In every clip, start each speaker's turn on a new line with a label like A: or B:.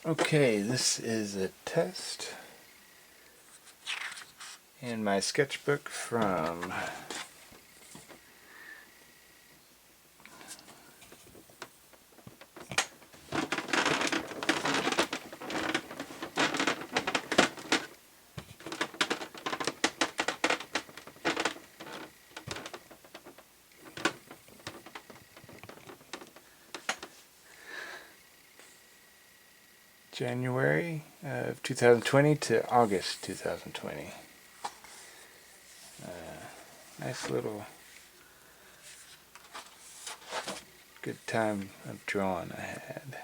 A: Okay, this is a test in my sketchbook from January of 2020 to August 2020. Nice little good time of drawing I had.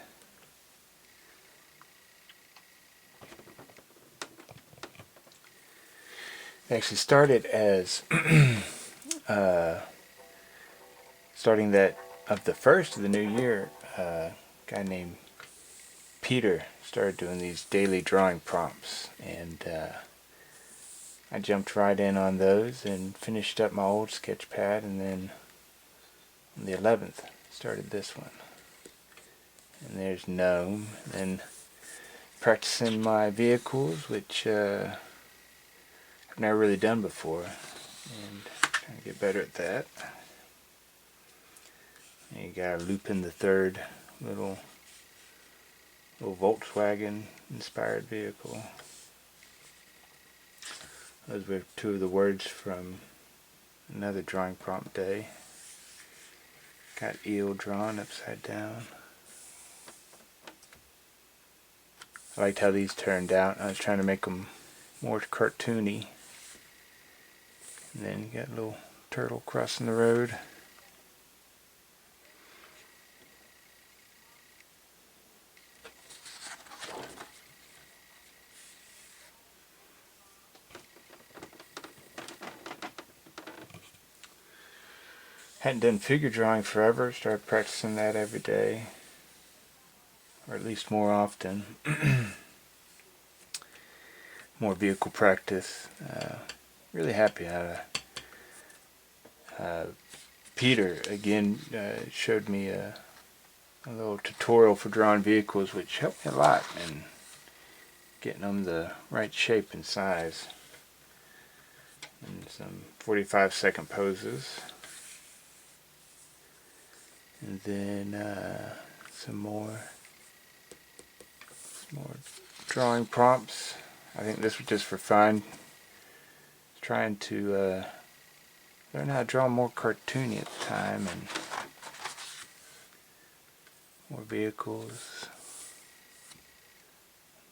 A: It actually started as starting that of the first of the new year. A guy named Peter started doing these daily drawing prompts, and I jumped right in on those and finished up my old sketch pad, and then on the 11th started this one. And there's Gnome, and then practicing my vehicles, which I've never really done before, and trying to get better at that. And you got Lupin the Third, little Volkswagen inspired vehicle. Those were two of the words from another drawing prompt day. Got eel drawn upside down. I liked how these turned out. I was trying to make them more cartoony. And then you got a little turtle crossing the road. Hadn't done figure drawing forever. Started practicing that every day, or at least more often. More vehicle practice. Really happy how Peter again showed me a little tutorial for drawing vehicles, which helped me a lot in getting them the right shape and size. And some 45-second poses. And then some more drawing prompts. I think this was just for fun. Trying to learn how to draw more cartoony at the time, and more vehicles,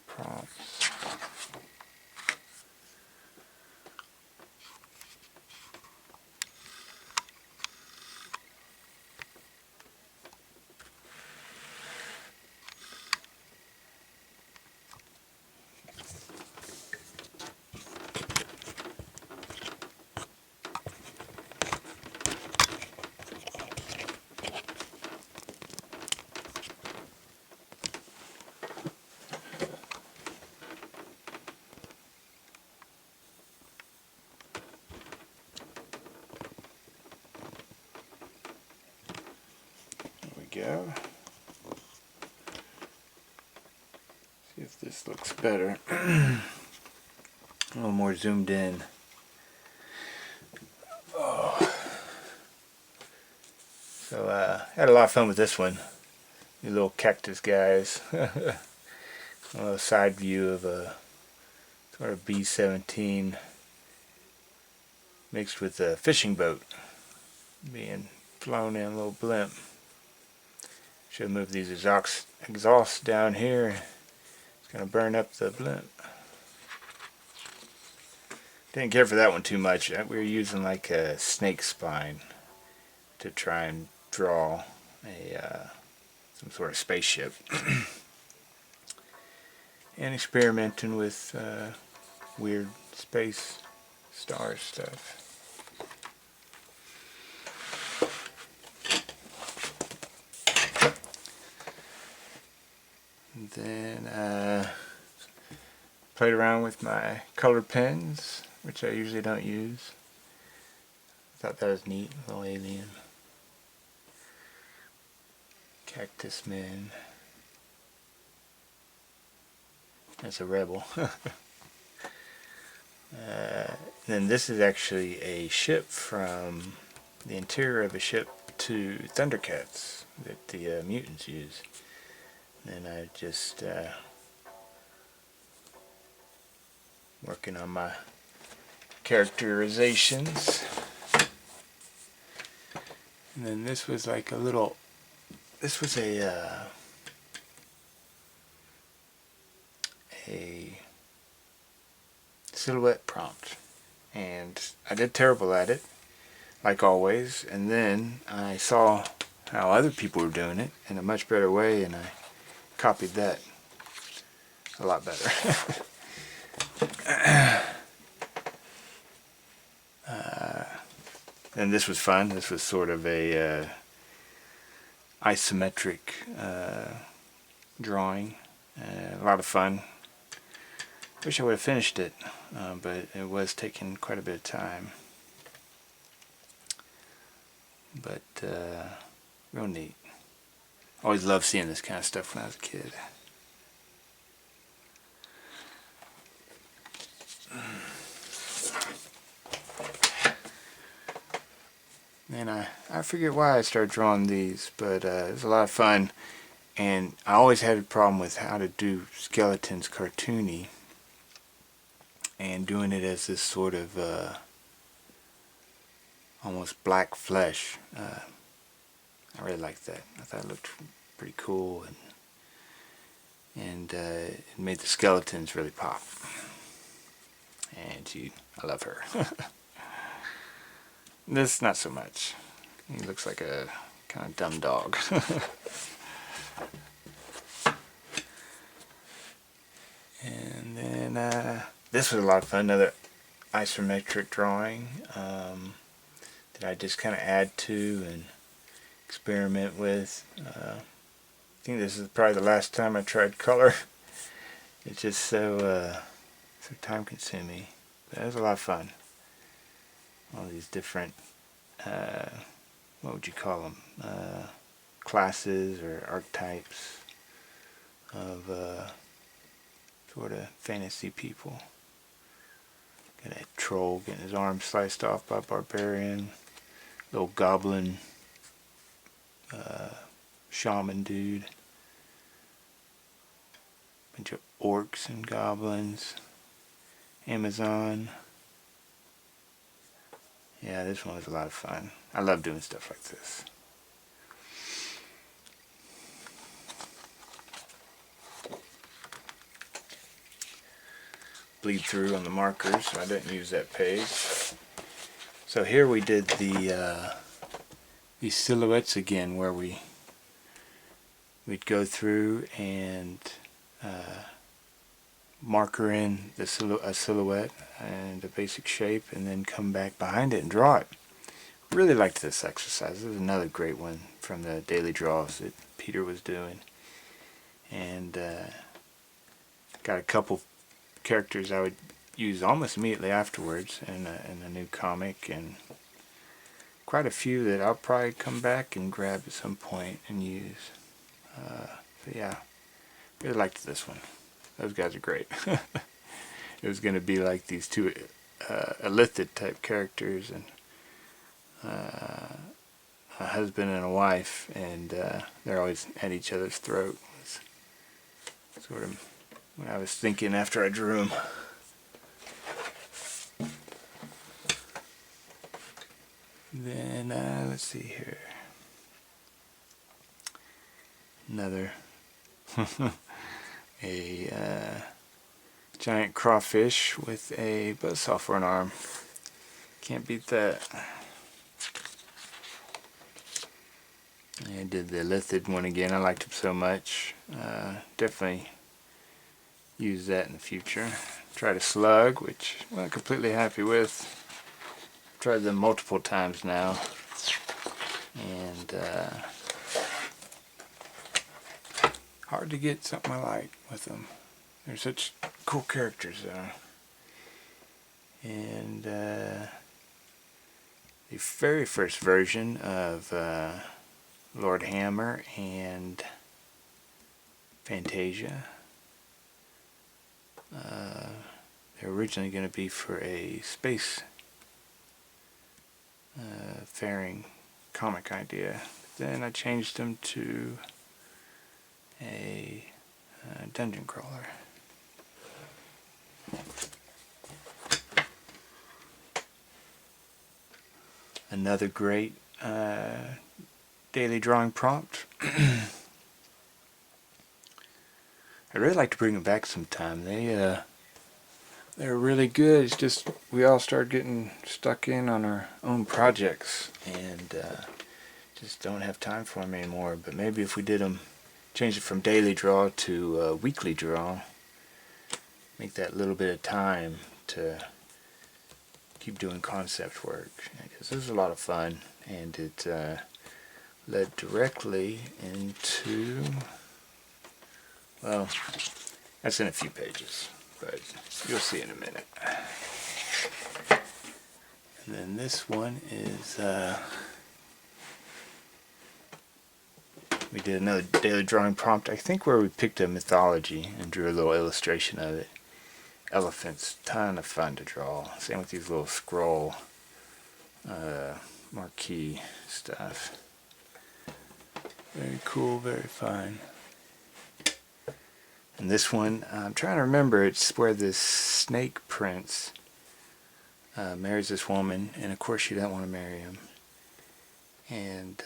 A: prompts. Go. See if this looks better. A little more zoomed in. Oh. So had a lot of fun with this one. These little cactus guys. A little side view of a sort of B-17 mixed with a fishing boat being flown in a little blimp. Should move these exhausts down here. It's going to burn up the blimp. Didn't care for that one too much. We were using like a snake spine to try and draw some sort of spaceship. And experimenting with weird space star stuff. And then played around with my color pens, which I usually don't use. Thought that was neat, little alien. Cactus men. as a rebel. Then this is actually a ship from the interior of a ship to Thundercats that the mutants use. And I just working on my characterizations. And then this was like a little, this was a silhouette prompt, and I did terrible at it, like always, and then I saw how other people were doing it in a much better way, and I copied that a lot better. And this was fun. This was sort of a isometric drawing. A lot of fun. Wish I would have finished it, but it was taking quite a bit of time. But real neat. Always loved seeing this kind of stuff when I was a kid. And I forget why I started drawing these, but it was a lot of fun. And I always had a problem with how to do skeletons cartoony, and doing it as this sort of almost black flesh. I really liked that. I thought it looked pretty cool, and it made the skeletons really pop. And I love her. This, not so much. He looks like a kind of dumb dog. And then this was a lot of fun. Another isometric drawing that I just kind of add to and experiment with. I think this is probably the last time I tried color. It's just so time consuming. But it was a lot of fun. All these different, what would you call them? Classes or archetypes of sort of fantasy people. Got a troll getting his arm sliced off by a barbarian. Little goblin shaman dude. Bunch of orcs and goblins. Amazon. Yeah, this one was a lot of fun. I love doing stuff like this. Bleed through on the markers, so I didn't use that page. So here we did the these silhouettes again, where we'd go through and marker in a silhouette and a basic shape, and then come back behind it and draw it. Really liked this exercise. This was another great one from the daily draws that Peter was doing, and got a couple characters I would use almost immediately afterwards in a new comic, and quite a few that I'll probably come back and grab at some point and use. But yeah, really liked this one. Those guys are great. It was going to be like these two Elithid type characters, and a husband and a wife, and they're always at each other's throat. It's sort of what I was thinking after I drew them. Then let's see here. Another a giant crawfish with a buzzsaw for an arm. Can't beat that. I did the Elithid one again. I liked him so much. Definitely use that in the future. Tried a slug, which I'm not completely happy with. Tried them multiple times now, and hard to get something I like with them. They're such cool characters, though. And the very first version of Lord Hammer and Fantasia. They're originally going to be for a space faring comic idea. Then I changed them to a dungeon crawler. Another great daily drawing prompt. I'd really like to bring them back sometime. They're really good. It's just we all started getting stuck in on our own projects and just don't have time for them anymore. But maybe if we did them, change it from daily draw to weekly draw, make that little bit of time to keep doing concept work, because this is a lot of fun, and it led directly into, well, that's in a few pages, but you'll see in a minute. And then this one is we did another daily drawing prompt, I think, where we picked a mythology and drew a little illustration of it. Elephants, ton of fun to draw. Same with these little scroll marquee stuff. Very cool, very fun. And this one, I'm trying to remember, it's where this snake prince marries this woman, and of course she doesn't want to marry him. And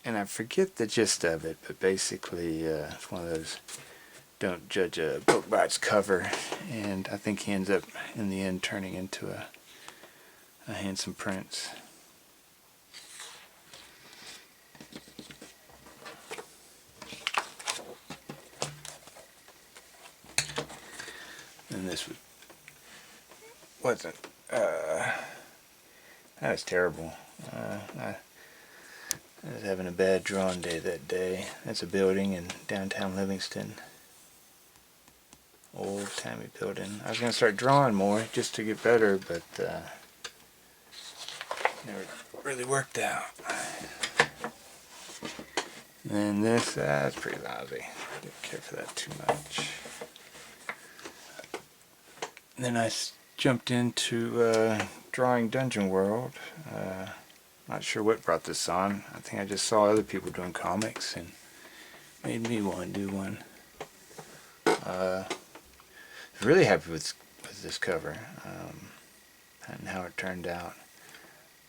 A: I forget the gist of it, but basically it's one of those don't judge a book by its cover, and I think he ends up in the end turning into a handsome prince. And this wasn't that was terrible. I was having a bad drawing day that day. That's a building in downtown Livingston. Old-timey building. I was going to start drawing more just to get better, but never really worked out. And then this, that's pretty lousy. Didn't care for that too much. And then I jumped into drawing Dungeon World. Not sure what brought this on. I think I just saw other people doing comics and made me want to do one. Really happy with this cover and how it turned out.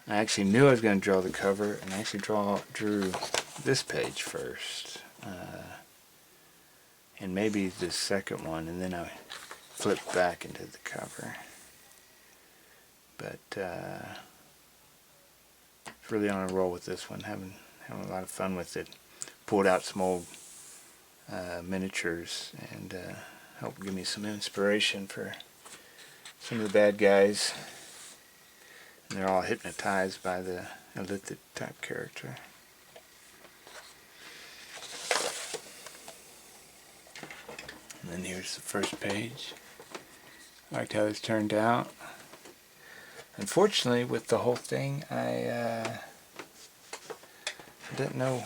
A: I actually knew I was going to draw the cover, and I actually drew this page first, and maybe the second one, and then I flipped back into the cover. But really on a roll with this one, having a lot of fun with it. Pulled out some old miniatures and helped give me some inspiration for some of the bad guys. And they're all hypnotized by the Elithid type character. And then here's the first page. I liked how this turned out. Unfortunately, with the whole thing, I didn't know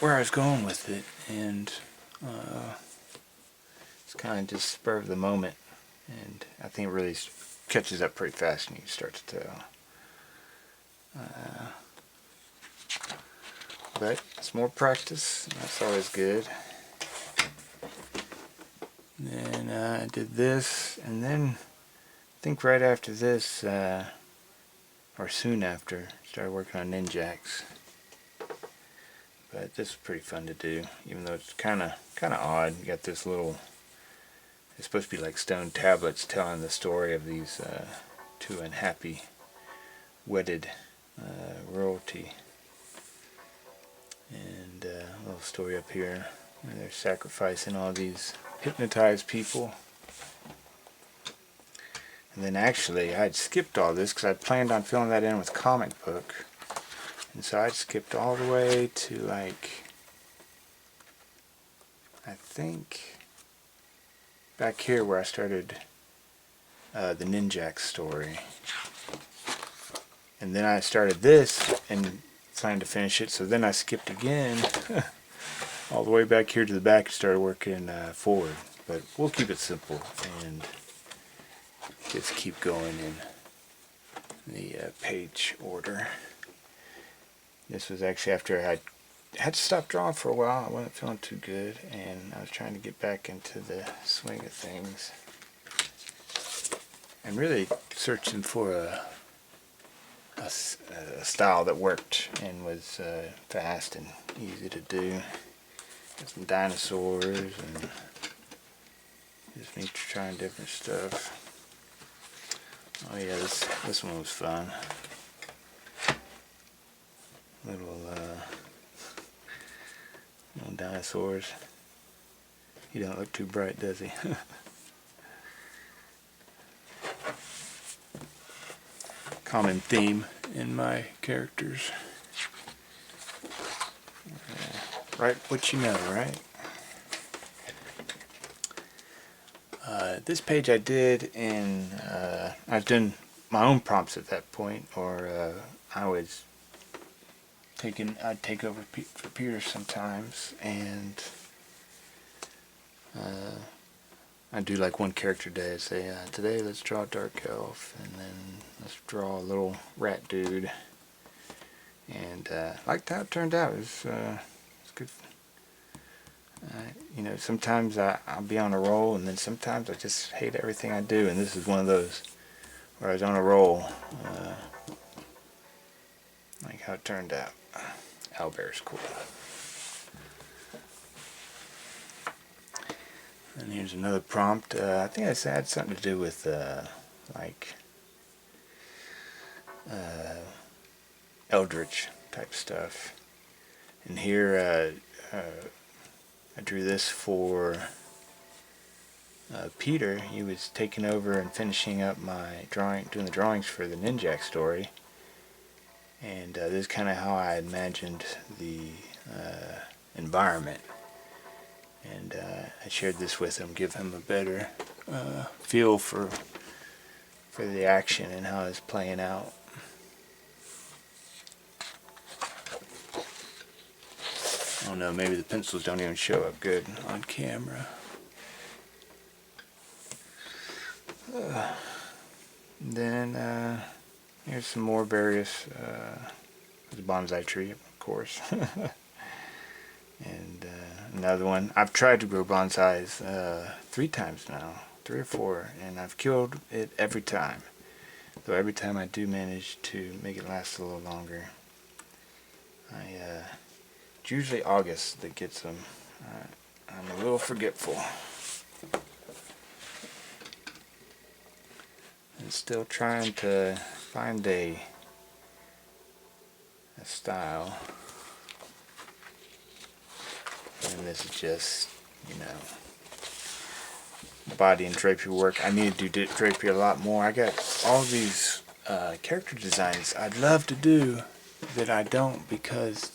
A: where I was going with it, and it's kind of just spur of the moment, and I think it really catches up pretty fast and you start to tell. But it's more practice, and that's always good. And then I did this, and then I think right after this, or soon after, started working on Ninjax. But this is pretty fun to do, even though it's kind of odd. You got this little, it's supposed to be like stone tablets telling the story of these two unhappy wedded royalty. And a little story up here where they're sacrificing all these hypnotized people. And then actually I had skipped all this because I planned on filling that in with comic book. And so I skipped all the way to, like, I think back here where I started the Ninjax story. And then I started this and planned to finish it, so then I skipped again all the way back here to the back and started working forward. But we'll keep it simple and just keep going in the page order. This was actually after I had to stop drawing for a while. I wasn't feeling too good, and I was trying to get back into the swing of things, and really searching for a style that worked and was fast and easy to do. Got some dinosaurs and just me trying different stuff. Oh yeah, this one was fun. Little dinosaurs. He don't look too bright, does he? Common theme in my characters. Write what you know, right? This page I did in, I've done my own prompts at that point, or I'd take over for Peter sometimes, and I do like one character day. I say, today let's draw a dark elf, and then let's draw a little rat dude. And liked how it turned out. It's good. You know, sometimes I'll be on a roll, and then sometimes I just hate everything I do. And this is one of those where I was on a roll. Like how it turned out. Owlbear's cool. And here's another prompt. I think it had something to do with eldritch type stuff. And here I drew this for Peter. He was taking over and finishing up my doing the drawings for the Ninjak story. And this is kind of how I imagined the environment. And I shared this with him, give him a better feel for the action and how it's playing out. I don't know, maybe the pencils don't even show up good on camera. Then here's some more various, the bonsai tree, of course. And another one. I've tried to grow bonsais 3 times now, 3 or 4, and I've killed it every time. Though every time I do manage to make it last a little longer. It's usually August that gets them. I'm a little forgetful. And still trying to find a style. And this is just, you know, body and drapery work. I need to do drapery a lot more. I got all these character designs I'd love to do that I don't, because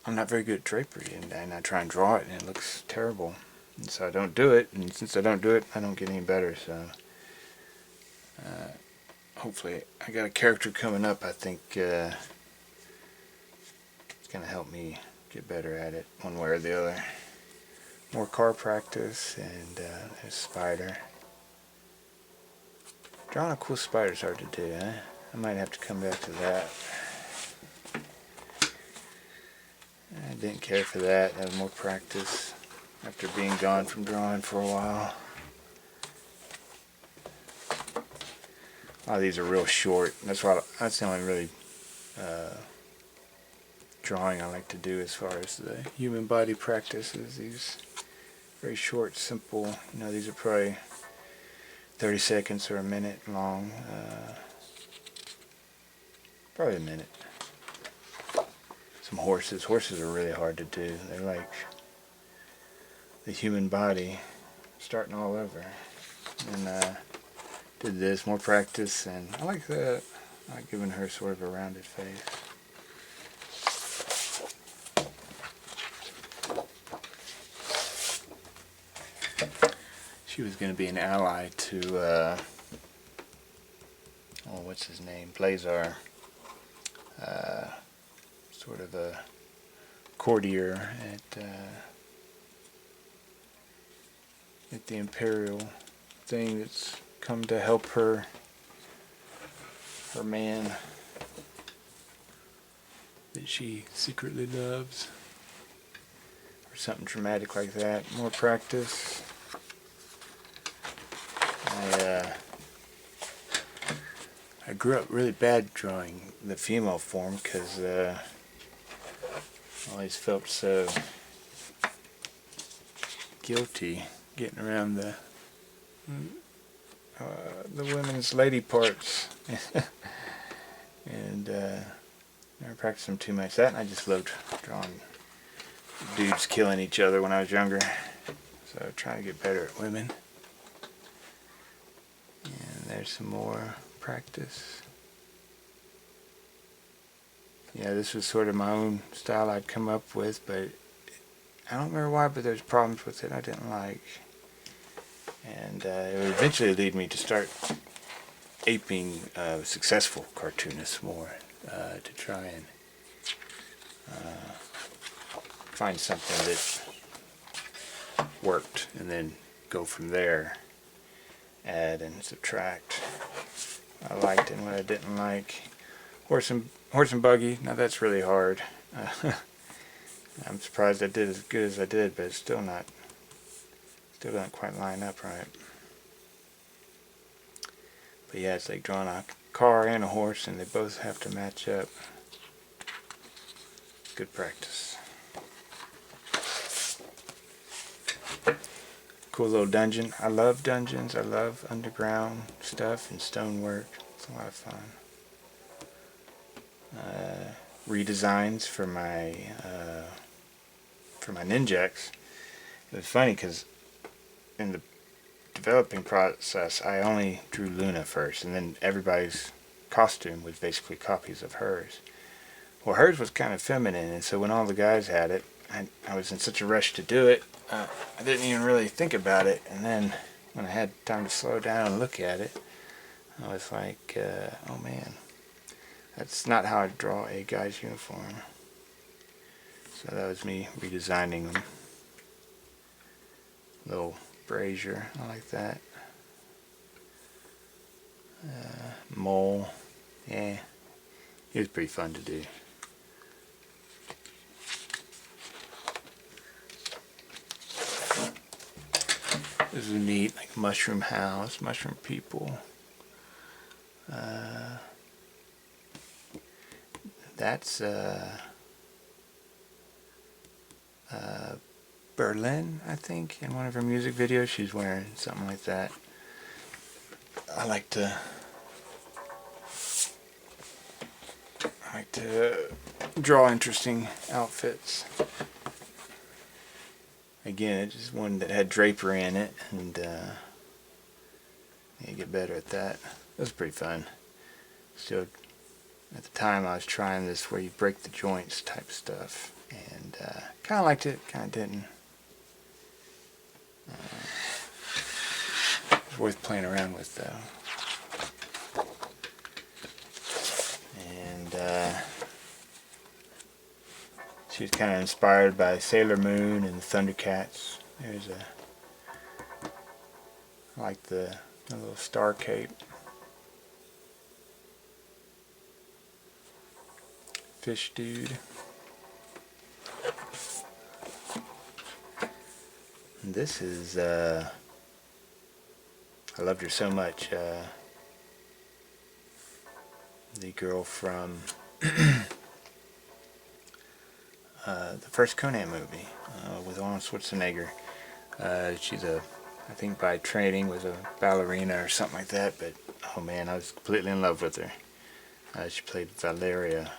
A: I'm not very good at drapery, and I try and draw it and it looks terrible, and so I don't do it. And since I don't do it, I don't get any better. So hopefully, I got a character coming up. I think it's gonna help me get better at it one way or the other. More car practice, and there's a spider. Drawing a cool spider is hard to do, huh? I might have to come back to that. I didn't care for that. That was more practice after being gone from drawing for a while. A lot of these are real short. That's the only really drawing I like to do as far as the human body practices. These very short, simple. You know, these are probably 30 seconds or a minute long. Probably a minute. Some horses. Horses are really hard to do. They're like the human body starting all over. And did this, more practice, and I like that. I like giving her sort of a rounded face. She was going to be an ally to, what's his name? Blazar. Sort of a courtier at the Imperial thing that's come to help her man that she secretly loves, or something dramatic like that. More practice. I grew up really bad drawing the female form because I always felt so guilty getting around the women's lady parts. And never practiced them too much. That, and I just loved drawing dudes killing each other when I was younger. So trying to get better at women. And there's some more practice. Yeah, this was sort of my own style I'd come up with, but I don't remember why, but there's problems with it I didn't like. And it would eventually lead me to start aping successful cartoonists more, to try and find something that worked and then go from there, add and subtract what I liked and what I didn't like. Horse and buggy, now that's really hard. I'm surprised I did as good as I did, but it's still don't quite line up right. But yeah, it's like drawing a car and a horse, and they both have to match up. Good practice. Cool little dungeon. I love dungeons. I love underground stuff and stonework. It's a lot of fun. Redesigns for my Ninjaks. It was funny because in the developing process, I only drew Luna first, and then everybody's costume was basically copies of hers. Well, hers was kind of feminine, and so when all the guys had it, I was in such a rush to do it, I didn't even really think about it. And then when I had time to slow down and look at it, I was like, oh man, that's not how I draw a guy's uniform. So that was me redesigning them. Little brazier, I like that. Mole, yeah, he was pretty fun to do. This is neat, like mushroom house, mushroom people. That's Berlin, I think. In one of her music videos, she's wearing something like that. I like to draw interesting outfits. Again, it's just one that had drapery in it, and you get better at that. It was pretty fun. So at the time I was trying this where you break the joints type stuff, and kind of liked it, kind of didn't. It's worth playing around with though. And she was kind of inspired by Sailor Moon and the Thundercats. I like the little star cape. Fish dude. And this is, I loved her so much. The girl from the first Conan movie with Arnold Schwarzenegger. She's I think by training was a ballerina or something like that, but oh man, I was completely in love with her. She played Valeria.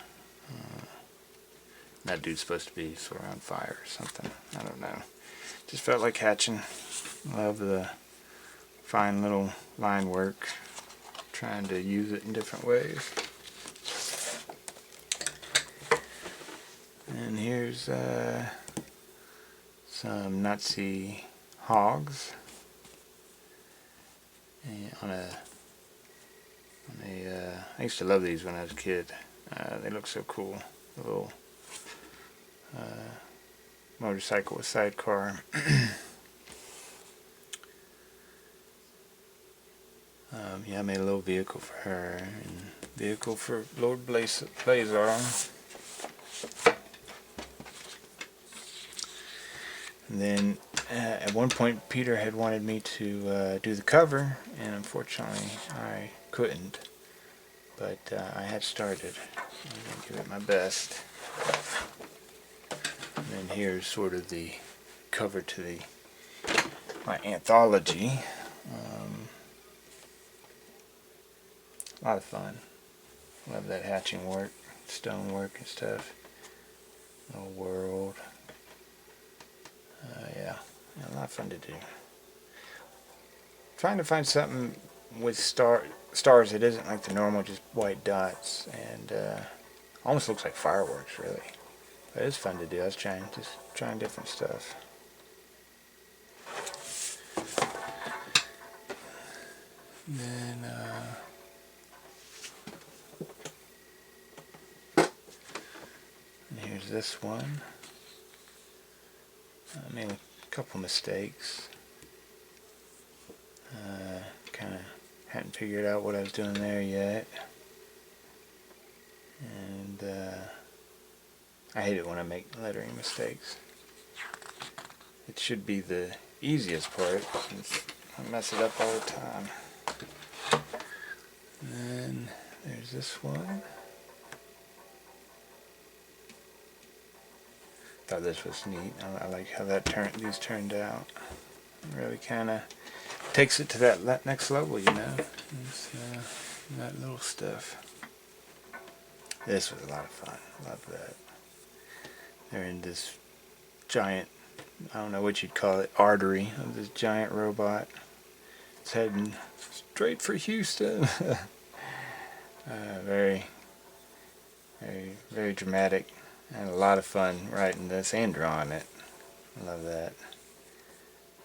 A: That dude's supposed to be sort of on fire or something. I don't know. Just felt like hatching. Love the fine little line work. Trying to use it in different ways. And here's some Nazi hogs. And I used to love these when I was a kid. They look so cool. A little motorcycle with sidecar. Yeah, I made a little vehicle for her, and vehicle for Lord Blazar. And then at one point Peter had wanted me to do the cover, and unfortunately I couldn't. But I had started. I'm going to give it my best. And then here's sort of the cover to my anthology. A lot of fun. Love that hatching work, stonework and stuff. Little world. Yeah, a lot of fun to do. Trying to find something with stars that isn't like the normal, just white dots, and almost looks like fireworks, really. But it's fun to do. I was trying different stuff. And then here's this one. I made a couple mistakes. Kind of hadn't figured out what I was doing there yet. And I hate it when I make lettering mistakes. It should be the easiest part, since I mess it up all the time. And then there's this one. Thought this was neat. I like how these turned out. It really kind of takes it to that next level, you know. It's, that little stuff. This was a lot of fun. Love that. They're in this giant, I don't know what you'd call it, artery of this giant robot. It's heading straight for Houston. Very, very, very dramatic. I had a lot of fun writing this and drawing it. I love that.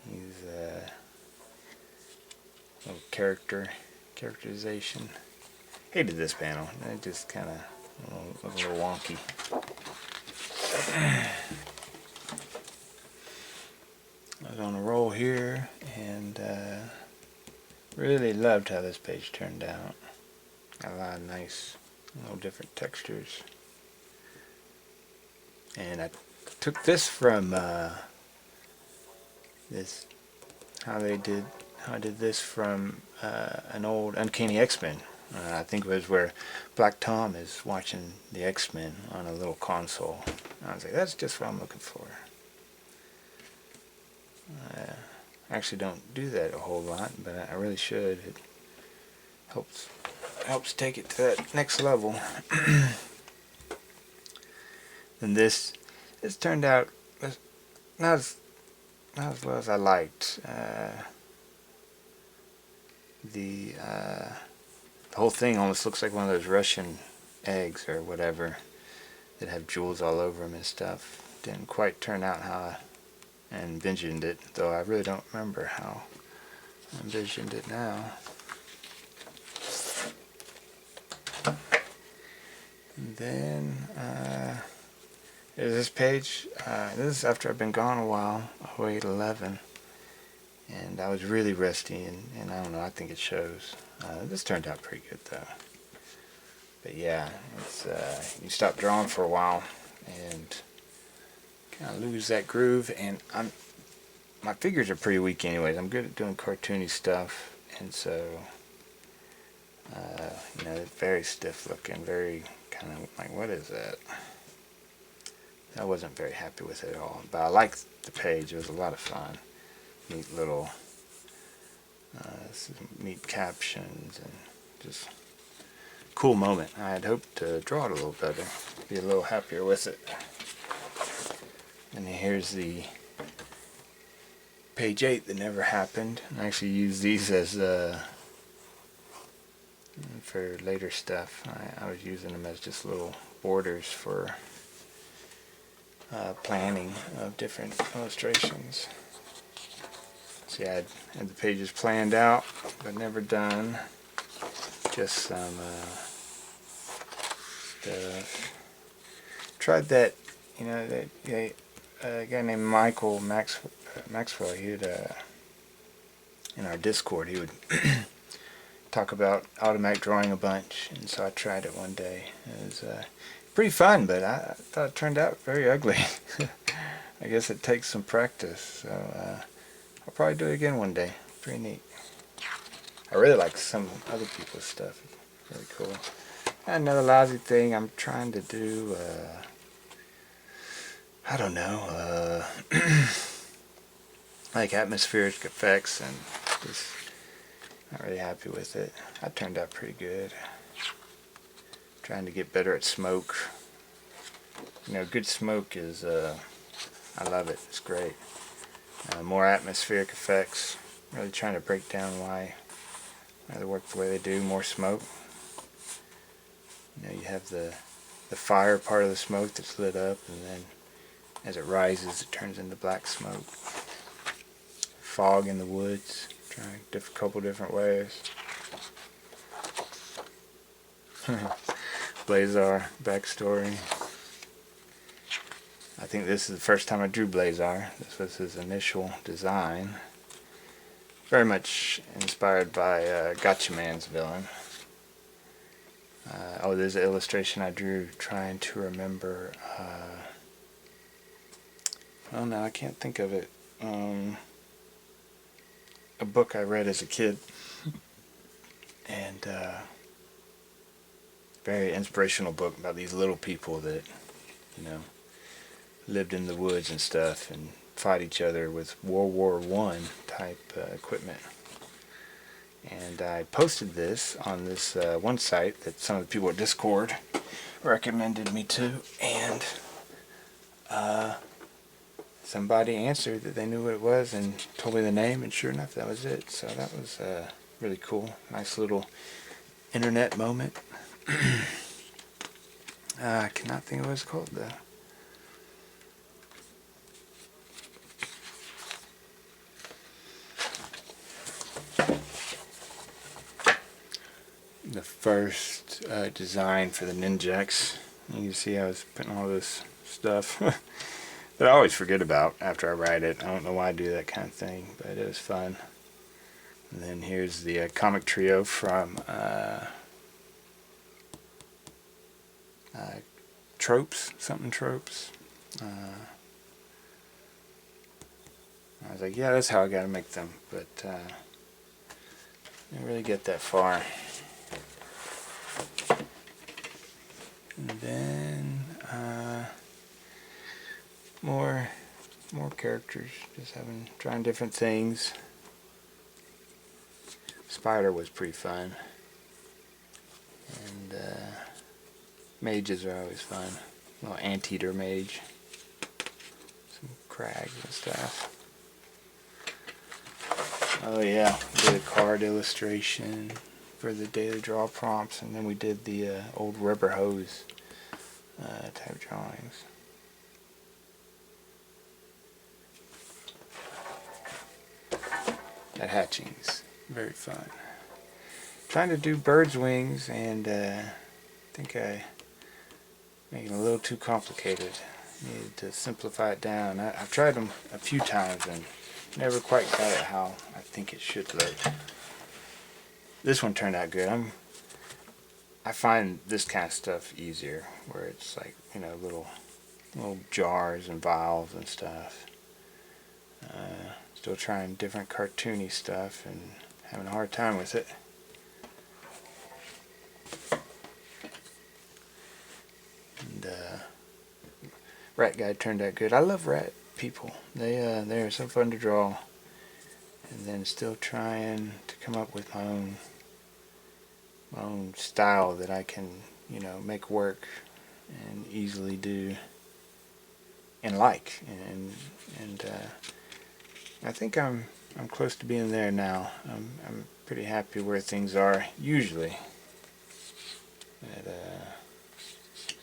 A: He's little characterization. Hated this panel. It just kind of looked a little wonky. I was on a roll here, and really loved how this page turned out. Got a lot of nice, little different textures. And I took this from how I did this from an old Uncanny X-Men. I think it was where Black Tom is watching the X-Men on a little console. I was like, that's just what I'm looking for. I actually don't do that a whole lot, but I really should. It helps take it to that next level. And this turned out not as well as I liked. The whole thing almost looks like one of those Russian eggs or whatever that have jewels all over them and stuff. Didn't quite turn out how I envisioned it, though I really don't remember how I envisioned it now. And then there's this page. This is after I've been gone a while, 08/11, and I was really rusty, and I don't know, I think it shows. This turned out pretty good though. But yeah, it's you stop drawing for a while and kind of lose that groove, and my figures are pretty weak anyways. I'm good at doing cartoony stuff, and so you know, very stiff looking, very kind of like, what is that? I wasn't very happy with it at all, but I liked the page. It was a lot of fun. Neat little some neat captions, and just cool moment. I had hoped to draw it a little better, be a little happier with it. And here's the page 8 that never happened. I actually use these as for later stuff. I was using them as just little borders for planning of different illustrations. See, I had the pages planned out, but never done. Just some stuff. Tried that, you know, that a guy named Michael Maxwell. He would in our Discord, he would talk about automatic drawing a bunch, and so I tried it one day. It was pretty fun, but I thought it turned out very ugly. I guess it takes some practice, so I'll probably do it again one day. Pretty neat. I really like some other people's stuff. Really cool. Another lousy thing I'm trying to do, I don't know, like atmospheric effects, and just not really happy with it. That turned out pretty good. Trying to get better at smoke. You know, good smoke is, I love it. It's great. More atmospheric effects. Really trying to break down why they work the way they do. More smoke. You know, you have the fire part of the smoke that's lit up, and then as it rises, it turns into black smoke. Fog in the woods. Trying a couple different ways. Blazar backstory. I think this is the first time I drew Blazar. This was his initial design. Very much inspired by Gatchaman's villain. Oh, there's an illustration I drew trying to remember. Oh no, I can't think of it. A book I read as a kid, and very inspirational book about these little people that, you know, lived in the woods and stuff and fought each other with World War I type equipment. And I posted this on this one site that some of the people at Discord recommended me to, and somebody answered that they knew what it was and told me the name, and sure enough, that was it. So that was really cool. Nice little internet moment. I cannot think of what it's called though. The first design for the Ninjax. You can see I was putting all this stuff that I always forget about after I write it. I don't know why I do that kind of thing, but it was fun. And then here's the comic trio from Tropes, something Tropes. I was like, yeah, that's how I gotta make them, but didn't really get that far. And then more characters, just trying different things. Spider was pretty fun, and mages are always fun. A little anteater mage, some crags and stuff. Oh yeah, did a card illustration for the daily draw prompts, and then we did the old rubber hose type drawings. That hatching's very fun. Trying to do birds' wings, and I think I made it a little too complicated. Needed to simplify it down. I've tried them a few times and never quite got it how I think it should look. This one turned out good. I find this kind of stuff easier, where it's like, you know, little jars and vials and stuff. Still trying different cartoony stuff and having a hard time with it. And rat guy turned out good. I love rat people. They're so fun to draw. And then still trying to come up with my own style that I can, you know, make work and easily do and like. And I think I'm close to being there now. I'm pretty happy where things are usually.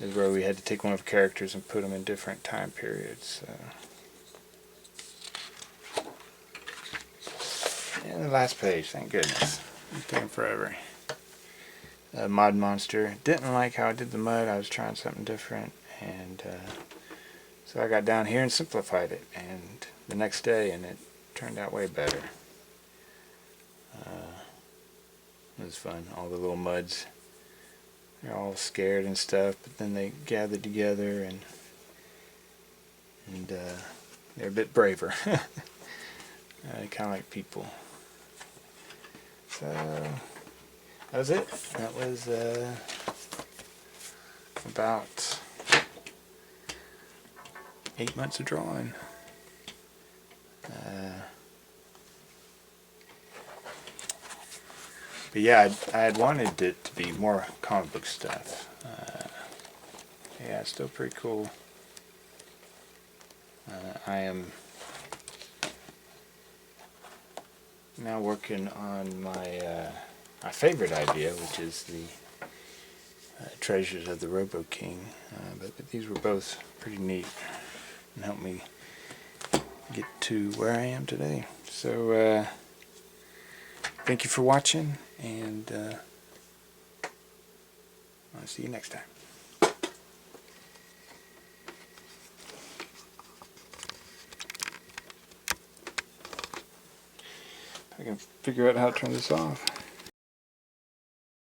A: Is where we had to take one of the characters and put them in different time periods. And the last page, thank goodness. It's taking forever. Mud Monster. Didn't like how I did the mud. I was trying something different, and so I got down here and simplified it, and the next day, and it turned out way better. It was fun. All the little muds, they're all scared and stuff, but then they gathered together and they're a bit braver. Kind of like people. So that was it. That was about 8 months of drawing. But yeah, I had wanted it to be more comic book stuff. Yeah, it's still pretty cool. I am now working on my favorite idea, which is the Treasures of the Robo King. But these were both pretty neat and helped me get to where I am today. So thank you for watching, and I'll see you next time. I can figure out how to turn this off.